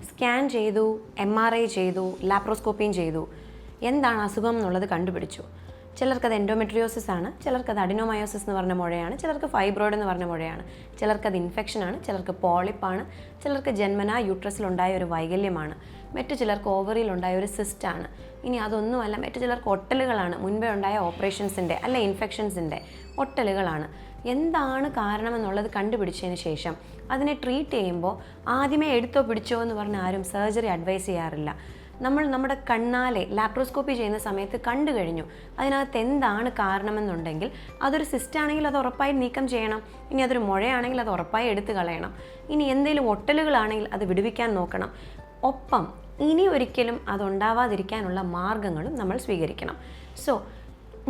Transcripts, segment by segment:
Scan ചെയ്തു, MRI ചെയ്തു, ലാപ്രോസ്കോപ്പിയും ചെയ്തു. എന്താണ് അസുഖം എന്നുള്ളത് കണ്ടുപിടിച്ചു. ചിലർക്കത് എൻഡോമെട്രിയോസിസ് ആണ്, ചിലർക്കത് അഡിനോമയോസിസ് എന്ന് പറഞ്ഞ മുഴയാണ്, ചിലർക്ക് ഫൈബ്രോയിഡ് എന്ന് പറഞ്ഞ മുഴയാണ്, ചിലർക്കത് ഇൻഫെക്ഷനാണ്, ചിലർക്ക് പോളിപ്പാണ്, ചിലർക്ക് ജന്മനാ യൂട്രസിലുണ്ടായ ഒരു വൈകല്യമാണ്, മറ്റു ചിലർക്ക് ഓവറിയിലുണ്ടായ ഒരു സിസ്റ്റാണ്. ഇനി അതൊന്നുമല്ല, മറ്റു ചിലർക്ക് ഒട്ടലുകളാണ്, മുൻപേ ഉണ്ടായ ഓപ്പറേഷൻസിൻ്റെ അല്ല ഇൻഫെക്ഷൻസിൻ്റെ ഒട്ടലുകളാണ്. എന്താണ് കാരണമെന്നുള്ളത് കണ്ടുപിടിച്ചതിന് ശേഷം അതിനെ ട്രീറ്റ് ചെയ്യുമ്പോൾ ആദ്യമേ എടുത്തോ പിടിച്ചോ എന്ന് പറഞ്ഞ് ആരും സർജറി അഡ്വൈസ് ചെയ്യാറില്ല. നമ്മൾ നമ്മുടെ കണ്ണാലെ ലാപ്രോസ്കോപ്പി ചെയ്യുന്ന സമയത്ത് കണ്ടു കഴിഞ്ഞു അതിനകത്ത് എന്താണ് കാരണമെന്നുണ്ടെങ്കിൽ അതൊരു സിസ്റ്റാണെങ്കിൽ അത് ഉറപ്പായി നീക്കം ചെയ്യണം. ഇനി അതൊരു മുഴയാണെങ്കിൽ അത് ഉറപ്പായി എടുത്തു കളയണം. ഇനി എന്തെങ്കിലും ഒട്ടലുകളാണെങ്കിൽ അത് വിടുവിക്കാൻ നോക്കണം. ഒപ്പം ഇനി ഒരിക്കലും അതുണ്ടാവാതിരിക്കാനുള്ള മാർഗങ്ങളും നമ്മൾ സ്വീകരിക്കണം. സോ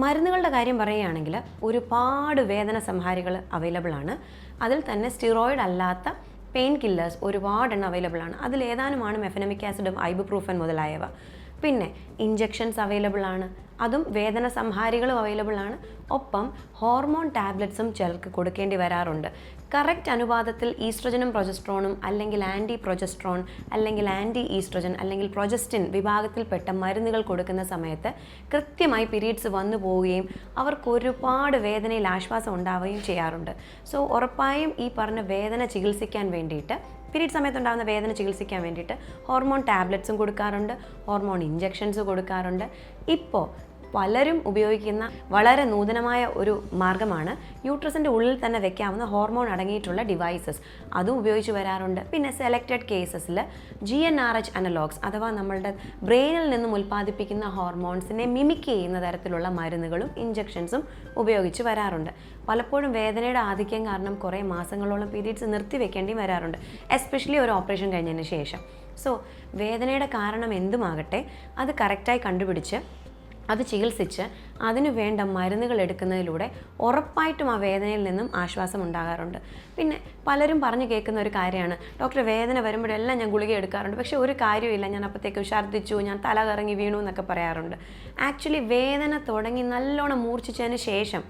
മരുന്നുകളുടെ കാര്യം പറയുകയാണെങ്കിൽ ഒരുപാട് വേദന സംഹാരികൾ അവൈലബിൾ ആണ്. അതിൽ തന്നെ സ്റ്റിറോയിഡ് അല്ലാത്ത പെയിൻ കില്ലേഴ്സ് ഒരുപാടെണ്ണം അവൈലബിൾ ആണ്. അതിലേതാനുമാണ് മെഫെനമിക് ആസിഡും ഐബുപ്രൂഫൻ മുതലായവ. പിന്നെ ഇഞ്ചെക്ഷൻസ് അവൈലബിൾ ആണ്, അതും വേദന സംഹാരികളും അവൈലബിൾ ആണ്. ഒപ്പം ഹോർമോൺ ടാബ്ലറ്റ്സും ചിലർക്ക് കൊടുക്കേണ്ടി വരാറുണ്ട്. കറക്റ്റ് അനുപാതത്തിൽ ഈസ്ട്രജനും പ്രൊജസ്ട്രോണും അല്ലെങ്കിൽ ആൻറ്റി പ്രൊജസ്ട്രോൺ അല്ലെങ്കിൽ ആൻറ്റി ഈസ്ട്രജൻ അല്ലെങ്കിൽ പ്രൊജസ്റ്റിൻ വിഭാഗത്തിൽപ്പെട്ട മരുന്നുകൾ കൊടുക്കുന്ന സമയത്ത് കൃത്യമായി പീരീഡ്സ് വന്നു പോവുകയും അവർക്ക് ഒരുപാട് വേദനയിൽ ആശ്വാസം ഉണ്ടാവുകയും ചെയ്യാറുണ്ട്. സോ ഉറപ്പായും ഈ പറഞ്ഞ വേദന ചികിത്സിക്കാൻ വേണ്ടിയിട്ട്, പീരീഡ് സമയത്തുണ്ടാകുന്ന വേദന ചികിത്സിക്കാൻ വേണ്ടിയിട്ട് ഹോർമോൺ ടാബ്ലറ്റ്സും കൊടുക്കാറുണ്ട്, ഹോർമോൺ ഇഞ്ചെക്ഷൻസ് കൊടുക്കാറുണ്ട്. ഇപ്പോൾ പലരും ഉപയോഗിക്കുന്ന വളരെ നൂതനമായ ഒരു മാർഗ്ഗമാണ് യൂട്രസിൻ്റെ ഉള്ളിൽ തന്നെ വെക്കാവുന്ന ഹോർമോൺ അടങ്ങിയിട്ടുള്ള ഡിവൈസസ്. അതും ഉപയോഗിച്ച് വരാറുണ്ട്. പിന്നെ സെലക്റ്റഡ് കേസസിൽ GnRH അനലോഗ്സ് അഥവാ നമ്മളുടെ ബ്രെയിനിൽ നിന്നും ഉൽപ്പാദിപ്പിക്കുന്ന ഹോർമോൺസിനെ മിമിക് ചെയ്യുന്ന തരത്തിലുള്ള മരുന്നുകളും ഇഞ്ചെക്ഷൻസും ഉപയോഗിച്ച് വരാറുണ്ട്. പലപ്പോഴും വേദനയുടെ ആധിക്യം കാരണം കുറേ മാസങ്ങളോളം പീരീഡ്സ് നിർത്തിവെക്കേണ്ടി വരാറുണ്ട്, എസ്പെഷ്യലി ഒരു ഓപ്പറേഷൻ കഴിഞ്ഞതിന് ശേഷം. സോ വേദനയുടെ കാരണം എന്തുമാകട്ടെ അത് കറക്റ്റായി കണ്ടുപിടിച്ച് അത് ചികിത്സിച്ച് അതിനു വേണ്ട മരുന്നുകൾ എടുക്കുന്നതിലൂടെ ഉറപ്പായിട്ടും ആ വേദനയിൽ നിന്നും ആശ്വാസം ഉണ്ടാകാറുണ്ട്. പിന്നെ പലരും പറഞ്ഞു കേൾക്കുന്ന ഒരു കാര്യമാണ്, ഡോക്ടർ വേദന വരുമ്പോഴെല്ലാം ഞാൻ ഗുളിക എടുക്കാറുണ്ട്, പക്ഷേ ഒരു കാര്യമില്ല, ഞാൻ അപ്പോഴത്തേക്കും ഛർദ്ദിച്ചു, ഞാൻ തല കറങ്ങി വീണു എന്നൊക്കെ പറയാറുണ്ട്. ആക്ച്വലി വേദന തുടങ്ങി നല്ലോണം മൂർച്ഛിച്ചതിന് ശേഷം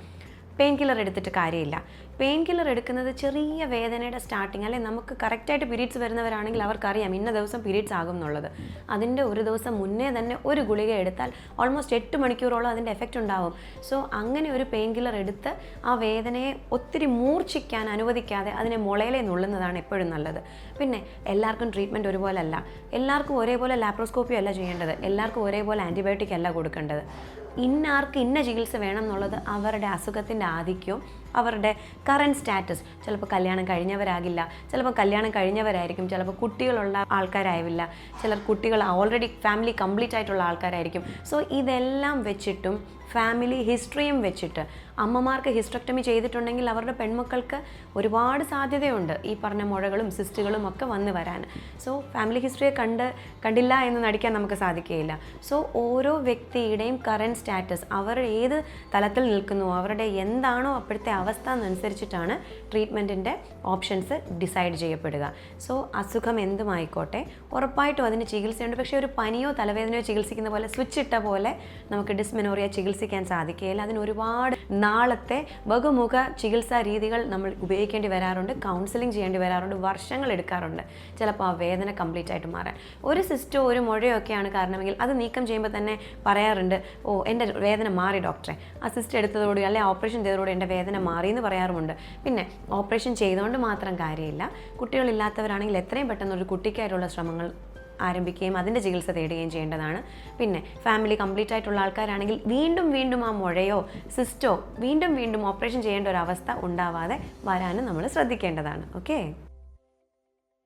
പെയിൻ കില്ലർ എടുത്തിട്ട് കാര്യമില്ല. പെയിൻ കില്ലർ എടുക്കുന്നത് ചെറിയ വേദനയുടെ സ്റ്റാർട്ടിങ്, അല്ലെങ്കിൽ നമുക്ക് കറക്റ്റായിട്ട് പീരീഡ്സ് വരുന്നവരാണെങ്കിൽ അവർക്കറിയാം ഇന്ന ദിവസം പീരീഡ്സ് ആകും എന്നുള്ളത്. അതിൻ്റെ ഒരു ദിവസം മുന്നേ തന്നെ ഒരു ഗുളിക എടുത്താൽ ഓൾമോസ്റ്റ് 8 മണിക്കൂറോളം അതിൻ്റെ എഫക്റ്റ് ഉണ്ടാവും. സോ അങ്ങനെ ഒരു പെയിൻ കില്ലർ എടുത്ത് ആ വേദനയെ ഒത്തിരി മൂർച്ഛിക്കാൻ അനുവദിക്കാതെ അതിനെ മുളയിലെ നുള്ളുന്നതാണ് എപ്പോഴും നല്ലത്. പിന്നെ എല്ലാവർക്കും ട്രീറ്റ്മെൻറ്റ് ഒരുപോലെ അല്ല, എല്ലാവർക്കും ഒരേപോലെ ലാപ്രോസ്കോപ്പി അല്ല ചെയ്യേണ്ടത്, എല്ലാവർക്കും ഒരേപോലെ ആൻറ്റിബയോട്ടിക് അല്ല കൊടുക്കേണ്ടത്. ഇന്നാർക്ക് ഇന്ന ചികിത്സ വേണം എന്നുള്ളത് അവരുടെ അസുഖത്തിൻ്റെ ആധിക്യവും അവരുടെ കറൻറ്റ് സ്റ്റാറ്റസ്. ചിലപ്പോൾ കല്യാണം കഴിഞ്ഞവരാകില്ല, ചിലപ്പോൾ കല്യാണം കഴിഞ്ഞവരായിരിക്കും, ചിലപ്പോൾ കുട്ടികളുള്ള ആൾക്കാരാവില്ല, ചിലർ കുട്ടികൾ ഓൾറെഡി ഫാമിലി കംപ്ലീറ്റ് ആയിട്ടുള്ള ആൾക്കാരായിരിക്കും. സോ ഇതെല്ലാം വെച്ചിട്ടും ഫാമിലി ഹിസ്റ്ററിയും വെച്ചിട്ട് അമ്മമാർക്ക് ഹിസ്റ്ററക്ടമി ചെയ്തിട്ടുണ്ടെങ്കിൽ അവരുടെ പെൺമക്കൾക്ക് ഒരുപാട് സാധ്യതയുണ്ട് ഈ പറഞ്ഞ മുഴകളും സിസ്റ്റുകളും ഒക്കെ വന്ന് വരാൻ. സോ ഫാമിലി ഹിസ്റ്ററിയെ കണ്ടില്ല എന്ന് നടിക്കാൻ നമുക്ക് സാധിക്കുകയില്ല. സോ ഓരോ വ്യക്തിയുടെയും കറൻറ്റ് സ്റ്റാറ്റസ്, അവർ ഏത് തലത്തിൽ നിൽക്കുന്നു, അവരുടെ എന്താണോ അപ്പോഴത്തെ അവസ്ഥ എന്നനുസരിച്ചിട്ടാണ് ട്രീറ്റ്മെൻറ്റിൻ്റെ ഓപ്ഷൻസ് ഡിസൈഡ് ചെയ്യപ്പെടുക. സോ അസുഖം എന്തുമായിക്കോട്ടെ ഉറപ്പായിട്ടും അതിന് ചികിത്സയുണ്ട്. പക്ഷേ ഒരു പനിയോ തലവേദനയോ ചികിത്സിക്കുന്ന പോലെ സ്വിച്ച് ഇട്ട പോലെ നമുക്ക് ഡിസ്മെനോറിയ ചികിത്സിക്കാൻ സാധിക്കുകയില്ല. അതിന് ഒരുപാട് നാളത്തെ ബഹുമുഖ ചികിത്സാ രീതികൾ നമ്മൾ ഉപയോഗിക്കേണ്ടി വരാറുണ്ട്, കൗൺസിലിംഗ് ചെയ്യേണ്ടി വരാറുണ്ട്, വർഷങ്ങൾ എടുക്കാറുണ്ട് ചിലപ്പോൾ ആ വേദന കംപ്ലീറ്റ് ആയിട്ട് മാറാൻ. ഒരു സിസ്റ്റോ ഒരു മുഴയോ ഒക്കെയാണ് കാരണമെങ്കിൽ അത് നീക്കം ചെയ്യുമ്പോൾ തന്നെ പറയാറുണ്ട്, ഓ എൻ്റെ വേദന മാറി ഡോക്ടറെ, ആ സിസ്റ്റ് എടുത്തതോടെ അല്ലെങ്കിൽ ഓപ്പറേഷൻ ചെയ്തതോടെ എൻ്റെ വേദന മാറി എന്ന് പറയാറുമുണ്ട്. പിന്നെ ഓപ്പറേഷൻ ചെയ്തുകൊണ്ട് മാത്രം കാര്യമില്ല, കുട്ടികളില്ലാത്തവരാണെങ്കിൽ എത്രയും പെട്ടെന്ന് ഒരു കുട്ടിക്കായിട്ടുള്ള ശ്രമങ്ങൾ ആരംഭിക്കുകയും അതിൻ്റെ ചികിത്സ തേടുകയും ചെയ്യേണ്ടതാണ്. പിന്നെ ഫാമിലി കംപ്ലീറ്റ് ആയിട്ടുള്ള ആൾക്കാരാണെങ്കിൽ വീണ്ടും വീണ്ടും ആ മുഴയോ സിസ്റ്റോ വീണ്ടും വീണ്ടും ഓപ്പറേഷൻ ചെയ്യേണ്ട ഒരു അവസ്ഥ ഉണ്ടാവാതെ വരാനും നമ്മൾ ശ്രദ്ധിക്കേണ്ടതാണ്. ഓക്കെ.